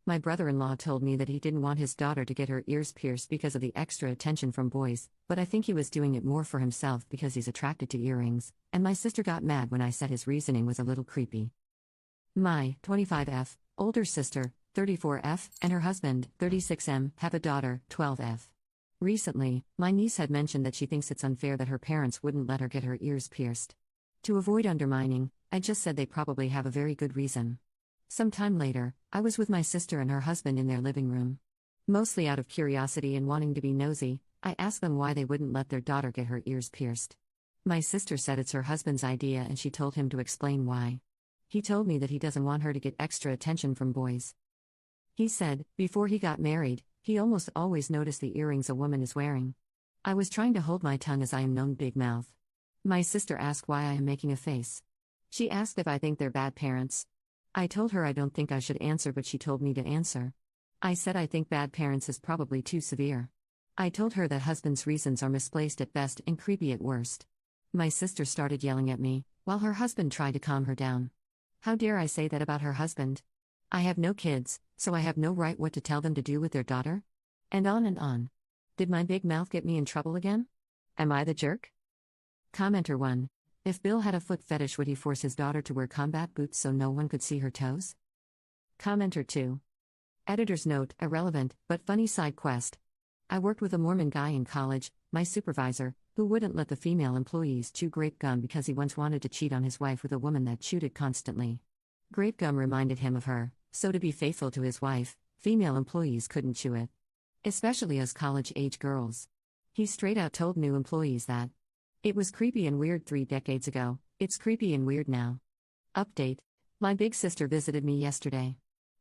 My brother-in-law told me that he didn't want his daughter to get her ears pierced because of the extra attention from boys, but I think he was doing it more for himself because he's attracted to earrings, and my sister got mad when I said his reasoning was a little creepy. My 25F, older sister, 34F, and her husband, 36M, have a daughter, 12F. Recently, my niece had mentioned that she thinks it's unfair that her parents wouldn't let her get her ears pierced. To avoid undermining, I just said they probably have a very good reason. Some time later, I was with my sister and her husband in their living room. Mostly out of curiosity and wanting to be nosy, I asked them why they wouldn't let their daughter get her ears pierced. My sister said it's her husband's idea and she told him to explain why. He told me that he doesn't want her to get extra attention from boys. He said, before he got married, he almost always noticed the earrings a woman is wearing. I was trying to hold my tongue as I am known big mouth. My sister asked why I am making a face. She asked if I think they're bad parents. I told her I don't think I should answer, but she told me to answer. I said I think bad parents is probably too severe. I told her that husband's reasons are misplaced at best and creepy at worst. My sister started yelling at me, while her husband tried to calm her down. How dare I say that about her husband? I have no kids, so I have no right what to tell them to do with their daughter? And on and on. Did my big mouth get me in trouble again? Am I the jerk? Commenter 1. If Bill had a foot fetish, would he force his daughter to wear combat boots so no one could see her toes? Commenter 2. Editor's note, irrelevant, but funny side quest. I worked with a Mormon guy in college, my supervisor, who wouldn't let the female employees chew grape gum because he once wanted to cheat on his wife with a woman that chewed it constantly. Grape gum reminded him of her, so to be faithful to his wife, female employees couldn't chew it. Especially as college-age girls. He straight out told new employees that. It was creepy and weird 3 decades ago, it's creepy and weird now. Update. My big sister visited me yesterday.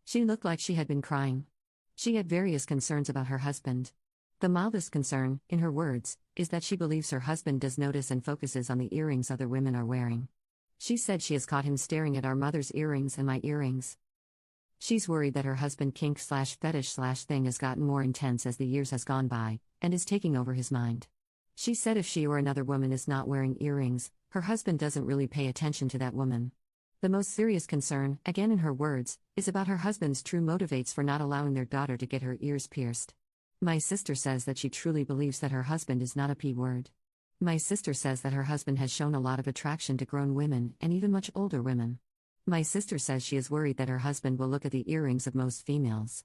She looked like she had been crying. She had various concerns about her husband. The mildest concern, in her words, is that she believes her husband does notice and focuses on the earrings other women are wearing. She said she has caught him staring at our mother's earrings and my earrings. She's worried that her husband kink/fetish/thing has gotten more intense as the years has gone by, and is taking over his mind. She said if she or another woman is not wearing earrings, her husband doesn't really pay attention to that woman. The most serious concern, again in her words, is about her husband's true motivates for not allowing their daughter to get her ears pierced. My sister says that she truly believes that her husband is not a P-word. My sister says that her husband has shown a lot of attraction to grown women and even much older women. My sister says she is worried that her husband will look at the earrings of most females.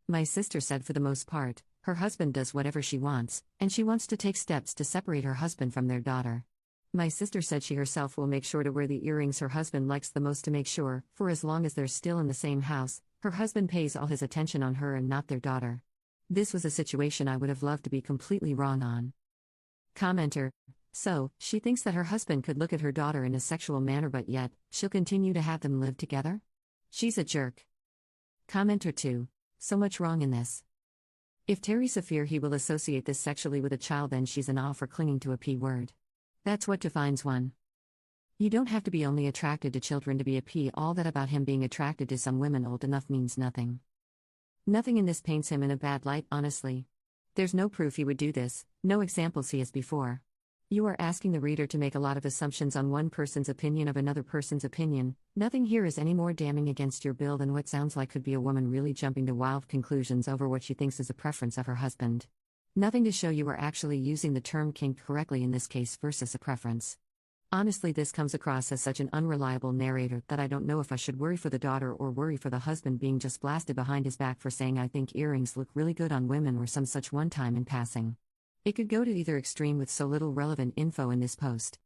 My sister said for the most part, her husband does whatever she wants, and she wants to take steps to separate her husband from their daughter. My sister said she herself will make sure to wear the earrings her husband likes the most to make sure, for as long as they're still in the same house, her husband pays all his attention on her and not their daughter. This was a situation I would have loved to be completely wrong on. Commenter. So, she thinks that her husband could look at her daughter in a sexual manner, but yet, she'll continue to have them live together? She's a jerk. Commenter 2. So much wrong in this. If Teresa fear he will associate this sexually with a child, then she's an off for clinging to a P word. That's what defines one. You don't have to be only attracted to children to be a P. All that about him being attracted to some women old enough means nothing. Nothing in this paints him in a bad light, honestly. There's no proof he would do this, no examples he has before. You are asking the reader to make a lot of assumptions on one person's opinion of another person's opinion. Nothing here is any more damning against your bill than what sounds like could be a woman really jumping to wild conclusions over what she thinks is a preference of her husband. Nothing to show you are actually using the term kink correctly in this case versus a preference. Honestly, this comes across as such an unreliable narrator that I don't know if I should worry for the daughter or worry for the husband being just blasted behind his back for saying I think earrings look really good on women or some such one time in passing. It could go to either extreme with so little relevant info in this post.